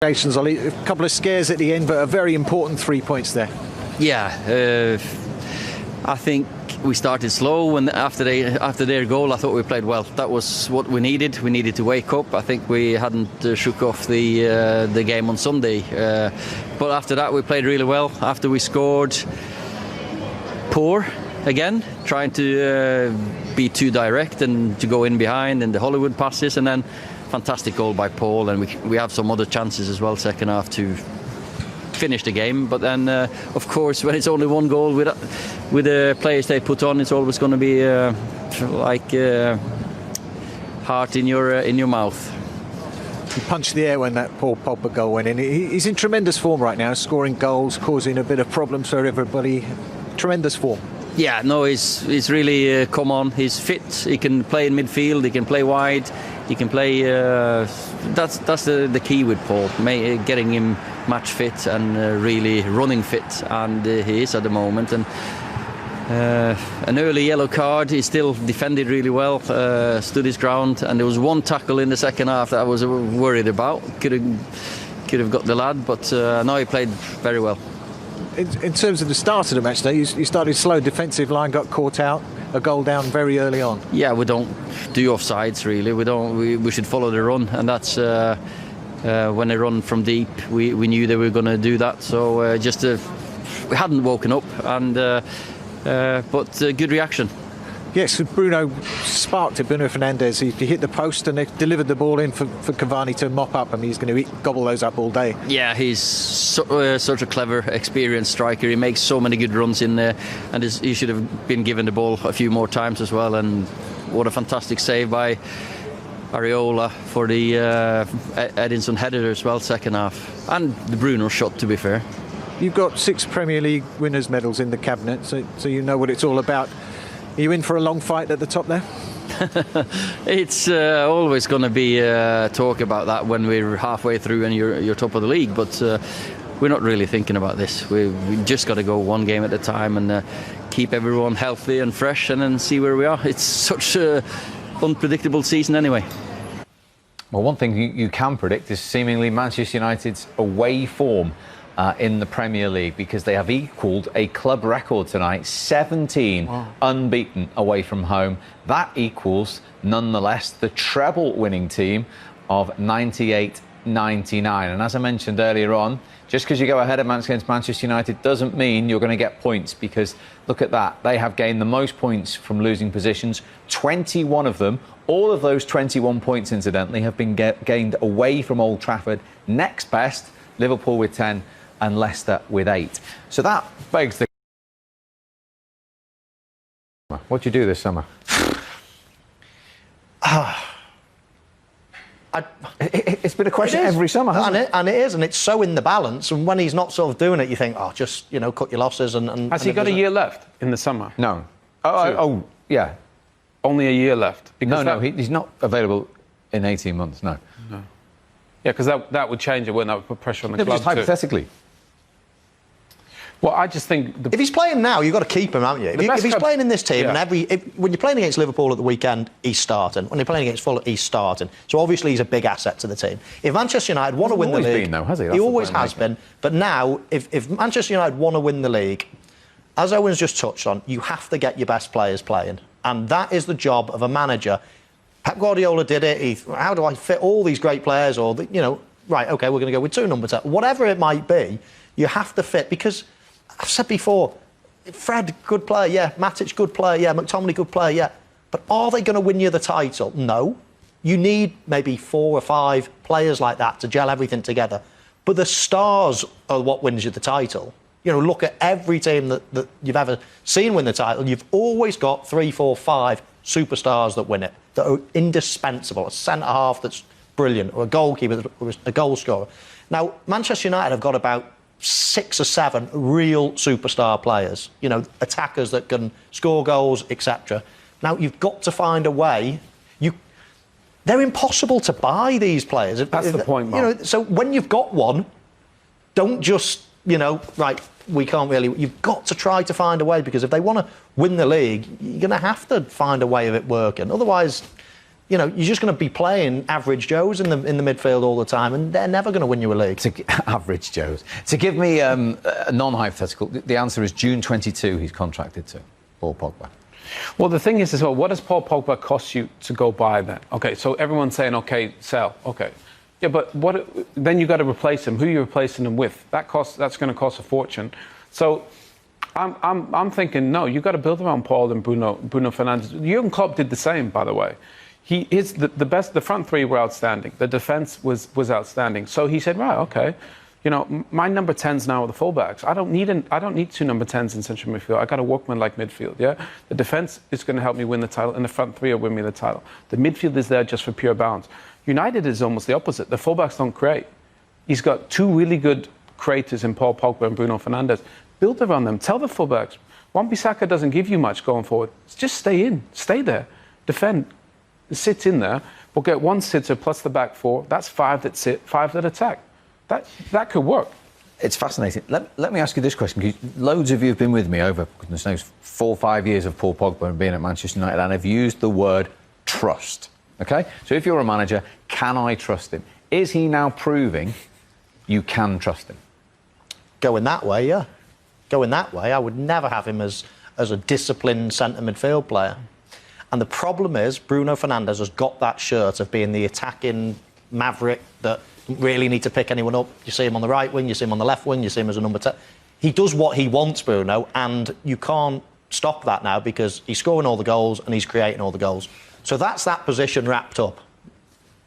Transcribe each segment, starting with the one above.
Ollie. A couple of scares at the end, but a very important 3 points there. Yeah, I think we started slow, and after their goal, I thought we played well. That was what we needed. We needed to wake up. I think we hadn't shook off the game on Sunday, but after that we played really well. After we scored, poor again, trying to be too direct and to go in behind and the Hollywood passes, and then fantastic goal by Paul, and we have some other chances as well second half to finish the game. But then of course when it's only one goal with the players they put on, it's always going to be like heart in your mouth. He punched the air when that Paul Pogba goal went in. He's in tremendous form right now, scoring goals, causing a bit of problems for everybody. Tremendous form. Yeah, no, he's really come on. He's fit. He can play in midfield. He can play wide. He can play. That's the key with Paul, getting him match fit and really running fit, and he is at the moment. And an early yellow card. He still defended really well, stood his ground, and there was one tackle in the second half that I was worried about. Could have got the lad, but no, he played very well. In terms of the start of the match, though, you started slow. Defensive line got caught out. A goal down very early on. Yeah, we don't do offsides really. We should follow the run, and that's when they run from deep. We knew they were going to do that, so we hadn't woken up, and but good reaction. Yes, Bruno sparked it. Bruno Fernandes, he hit the post and they delivered the ball in for Cavani to mop up, and he's going to gobble those up all day. Yeah, he's such a clever, experienced striker. He makes so many good runs in there, and he should have been given the ball a few more times as well. And what a fantastic save by Areola for the Edinson header as well, second half. And the Bruno shot, to be fair. You've got 6 Premier League winners' medals in the cabinet, so you know what it's all about. Are you in for a long fight at the top there? It's always going to be talk about that when we're halfway through and you're top of the league, but we're not really thinking about this. We just got to go one game at a time and keep everyone healthy and fresh, and then see where we are. It's such an unpredictable season anyway. Well, one thing you can predict is seemingly Manchester United's away form in the Premier League, because they have equalled a club record tonight, 17 unbeaten away from home. That equals, nonetheless, the treble winning team of 98-99. And as I mentioned earlier on, just because you go ahead against Manchester United doesn't mean you're going to get points, because look at that. They have gained the most points from losing positions, 21 of them. All of those 21 points, incidentally, have been gained away from Old Trafford. Next best, Liverpool with 10. And Leicester with 8. So that begs the... What do you do this summer? It's been a question every summer, hasn't it? And it is, and it's so in the balance. And when he's not sort of doing it, you think, oh, just, cut your losses. And Has he got a year left in the summer? No. Oh, yeah. Only a year left? No, he's not available in 18 months, no. No. Yeah, because that would change it, wouldn't that? Would put pressure on the club, just hypothetically. Well, I just think... If he's playing now, you've got to keep him, haven't you? If he's playing in this team, and when you're playing against Liverpool at the weekend, he's starting. When you're playing against Fulham, he's starting. So obviously he's a big asset to the team. If Manchester United want to win the league... He's always been, though, has he? He always has been. But now, if Manchester United want to win the league, as Owen's just touched on, you have to get your best players playing. And that is the job of a manager. Pep Guardiola did it. How do I fit all these great players? Or, right, OK, we're going to go with 2 number 10. Whatever it might be, you have to fit, because... I've said before, Fred, good player, yeah. Matic, good player, yeah. McTominay, good player, yeah. But are they going to win you the title? No. You need maybe 4 or 5 players like that to gel everything together. But the stars are what wins you the title. Look at every team that you've ever seen win the title. You've always got 3, 4, 5 superstars that win it, that are indispensable. A centre-half that's brilliant, or a goalkeeper that's a goal scorer. Now, Manchester United have got about 6 or 7 real superstar players, attackers that can score goals, etc. Now, you've got to find a way. They're impossible to buy, these players. That's the point, Mark. So when you've got one, don't just, right, we can't really... You've got to try to find a way, because if they want to win the league, you're going to have to find a way of it working. Otherwise, You know, you're just going to be playing average Joes in the midfield all the time, and they're never going to win you a league. Average Joes. To give me a non-hypothetical, the answer is June 22 he's contracted to, Paul Pogba. Well, the thing is as well, what does Paul Pogba cost you to go buy then? Okay, so everyone's saying, okay, sell, okay. Yeah, but then you got to replace him. Who are you replacing him with? That's going to cost a fortune. So I'm thinking, no, you got to build around Paul and Bruno Fernandes. Jurgen Klopp did the same, by the way. The front three were outstanding. The defence was outstanding. So he said, right, okay, you know, my number 10s now are the fullbacks. I don't need two number 10s in central midfield. I got a workman-like midfield. Yeah, the defence is going to help me win the title, and the front three will win me the title. The midfield is there just for pure balance. United is almost the opposite. The fullbacks don't create. He's got two really good creators in Paul Pogba and Bruno Fernandes. Build around them. Tell the fullbacks, Wan-Bissaka doesn't give you much going forward. Just stay in, stay there, defend. Sit in there, we'll get one sitter plus the back four. That's 5 that sit, 5 that attack. That could work. It's fascinating. Let me ask you this question, because loads of you have been with me over, goodness knows, 4 or 5 years of Paul Pogba and being at Manchester United, and have used the word trust. OK? So if you're a manager, can I trust him? Is he now proving you can trust him? Going that way, yeah. Going that way, I would never have him as a disciplined centre midfield player. And the problem is, Bruno Fernandes has got that shirt of being the attacking maverick that doesn't really need to pick anyone up. You see him on the right wing, you see him on the left wing, you see him as a number 10. He does what he wants, Bruno, and you can't stop that now because he's scoring all the goals and he's creating all the goals. So that's that position wrapped up.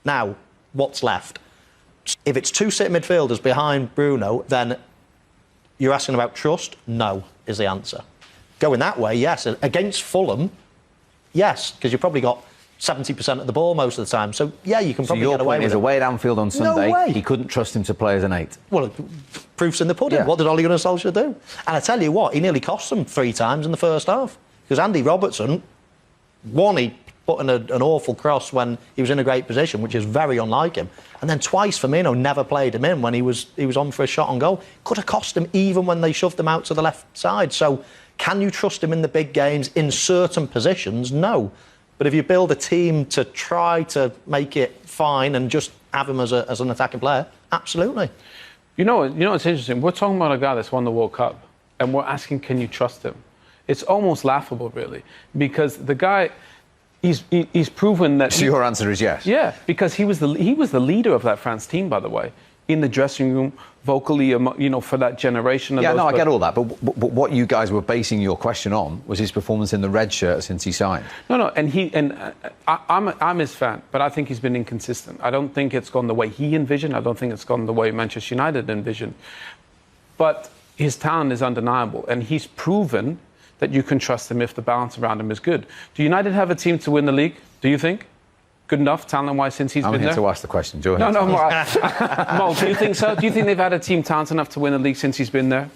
Now, what's left? If it's two sit midfielders behind Bruno, then you're asking about trust? No, is the answer. Going that way, yes. Against Fulham, yes, because you've probably got 70% of the ball most of the time. So, yeah, you can probably get away with it. Your point is, away at Anfield on Sunday, no way. He couldn't trust him to play as an 8. Well, proof's in the pudding. Yeah. What did Ole Gunnar Solskjaer do? And I tell you what, he nearly cost them 3 times in the first half. Because Andy Robertson, one, he put in an awful cross when he was in a great position, which is very unlike him. And then twice Firmino never played him in when he was on for a shot on goal. Could have cost him even when they shoved him out to the left side. So can you trust him in the big games in certain positions? No. But if you build a team to try to make it fine and just have him as an attacking player, absolutely. You know what's interesting? We're talking about a guy that's won the World Cup, and we're asking, can you trust him? It's almost laughable, really, because the guy, he's proven that. So your answer is yes. Yeah, because he was the leader of that France team, by the way, in the dressing room, vocally, for that generation. Yeah, no, I get all that. But what you guys were basing your question on was his performance in the red shirt since he signed. No, and I'm his fan, but I think he's been inconsistent. I don't think it's gone the way he envisioned. I don't think it's gone the way Manchester United envisioned. But his talent is undeniable, and he's proven that you can trust him if the balance around him is good. Do United have a team to win the league, do you think? Good enough, talent-wise, since he's been there? I'm here to ask the question. Joe. No, Mo, do you think so? Do you think they've had a team talented enough to win the league since he's been there?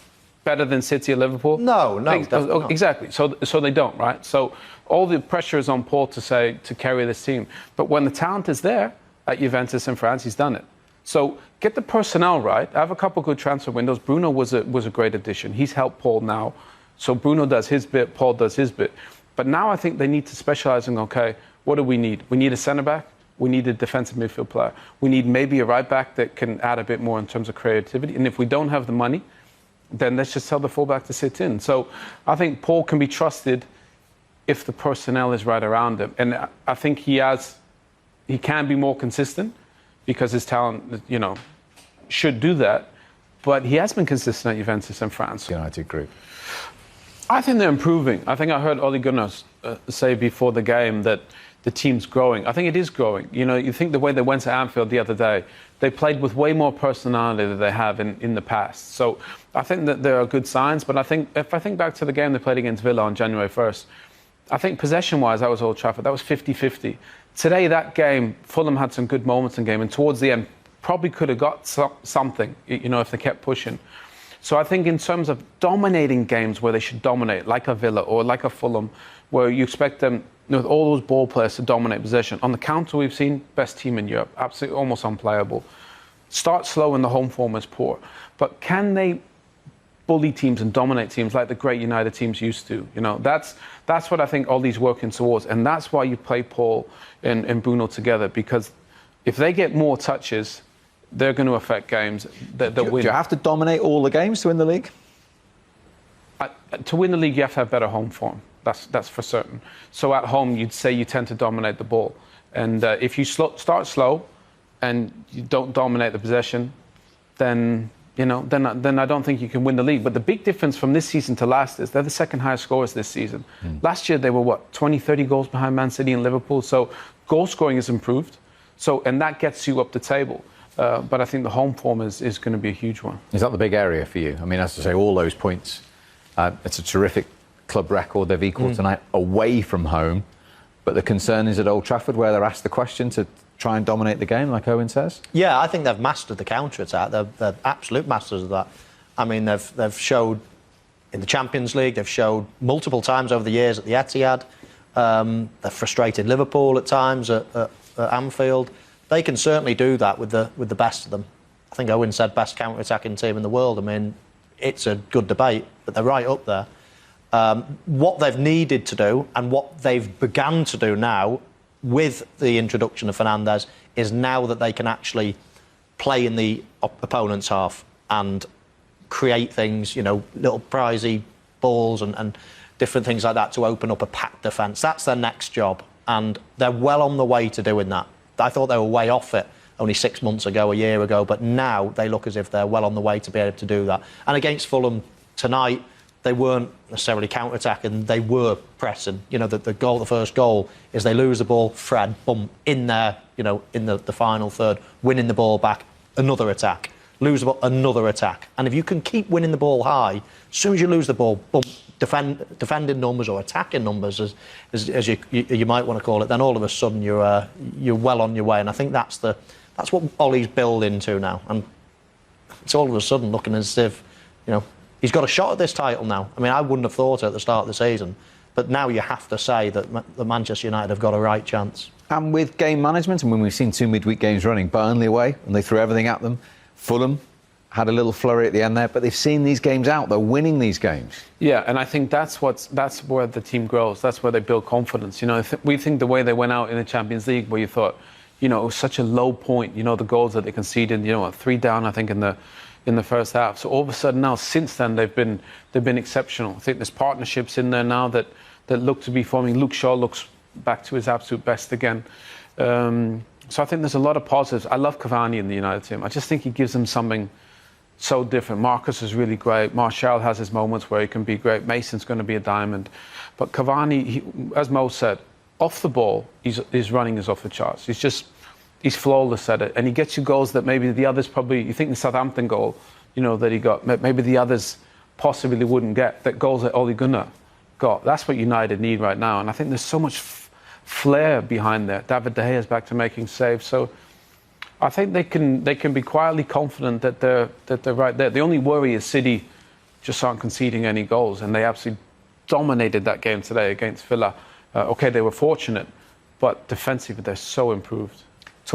Better than City or Liverpool? No, definitely not. Exactly. So they don't, right? So all the pressure is on Paul to carry this team. But when the talent is there at Juventus and France, he's done it. So get the personnel right. I have a couple of good transfer windows. Bruno was a great addition. He's helped Paul now. So Bruno does his bit, Paul does his bit. But now I think they need to specialise in, okay, what do we need? We need a centre-back. We need a defensive midfield player. We need maybe a right-back that can add a bit more in terms of creativity. And if we don't have the money, then let's just tell the fullback to sit in. So I think Paul can be trusted if the personnel is right around him. And I think he can be more consistent because his talent, should do that. But he has been consistent at Juventus and France. United group. I think they're improving. I think I heard Ole Gunnar say before the game that the team's growing. I think it is growing. You think the way they went to Anfield the other day, they played with way more personality than they have in the past. So I think that there are good signs. But if I think back to the game they played against Villa on January 1st, I think possession-wise, that was Old Trafford. That was 50-50. Today, that game, Fulham had some good moments in the game. And towards the end, probably could have got something, if they kept pushing. So I think in terms of dominating games where they should dominate, like a Villa or like a Fulham, where you expect them, with all those ball players to dominate possession. On the counter, we've seen best team in Europe, absolutely almost unplayable. Start slow and the home form is poor. But can they bully teams and dominate teams like the great United teams used to. You know, that's what I think Ollie's working towards, and that's why you play Paul and Bruno together, because if they get more touches, they're going to affect games. They'll win. Do you have to dominate all the games to win the league? To win the league, you have to have better home form. That's for certain. So at home, you'd say you tend to dominate the ball, and if you start slow and you don't dominate the possession, then I don't think you can win the league. But the big difference from this season to last is they're the second highest scorers this season. Last year they were 20, 30 goals behind Man City and Liverpool. So goal scoring has improved. And that gets you up the table. But I think the home form is going to be a huge one. Is that the big area for you? I mean, as I say, all those points. It's a terrific club record. They've equalled tonight away from home. But the concern is at Old Trafford, where they're asked the question to try and dominate the game, like Owen says? Yeah, I think they've mastered the counter-attack. They're absolute masters of that. I mean, they've showed in the Champions League, they've showed multiple times over the years at the Etihad. They've frustrated Liverpool at times at Anfield. They can certainly do that with the best of them. I think Owen said best counter-attacking team in the world. I mean, it's a good debate, but they're right up there. What they've needed to do and what they've begun to do now with the introduction of Fernandes is now that they can actually play in the opponent's half and create things, little prizy balls and different things like that to open up a packed defence. That's their next job, and they're well on the way to doing that. I thought they were way off it only 6 months ago, a year ago, but now they look as if they're well on the way to be able to do that. And against Fulham tonight, they weren't necessarily counter-attacking, they were pressing. The first goal is they lose the ball, Fred, boom, in there, in the final third, winning the ball back, another attack. Lose the ball, another attack. And if you can keep winning the ball high, as soon as you lose the ball, boom, defending numbers or attacking numbers, as you might want to call it, then all of a sudden you're well on your way. And I think that's what Ollie's building to now. And it's all of a sudden looking as if, he's got a shot at this title now. I mean, I wouldn't have thought it at the start of the season. But now you have to say that the Manchester United have got a right chance. And with game management, and when we've seen 2 midweek games running, Burnley away, and they threw everything at them. Fulham had a little flurry at the end there, but they've seen these games out. They're winning these games. Yeah, and I think that's where the team grows. That's where they build confidence. We think the way they went out in the Champions League, where you thought, it was such a low point. The goals that they conceded. 3 down, I think, in the first half. So all of a sudden now, since then, they've been exceptional. I think there's partnerships in there now that look to be forming. Luke Shaw looks back to his absolute best again. So I think there's a lot of positives. I love Cavani in the United team. I just think he gives them something so different. Marcus is really great. Martial has his moments where he can be great. Mason's going to be a diamond. But Cavani, as Mo said, off the ball, his running is off the charts. He's flawless at it. And he gets you goals that maybe the others probably, you think the Southampton goal, that he got, maybe the others possibly wouldn't get, that goals that Ole Gunnar got. That's what United need right now. And I think there's so much flair behind there. David De Gea's back to making saves. So I think they can be quietly confident that they're right there. The only worry is City just aren't conceding any goals, and they absolutely dominated that game today against Villa. Okay, they were fortunate, but defensively they're so improved.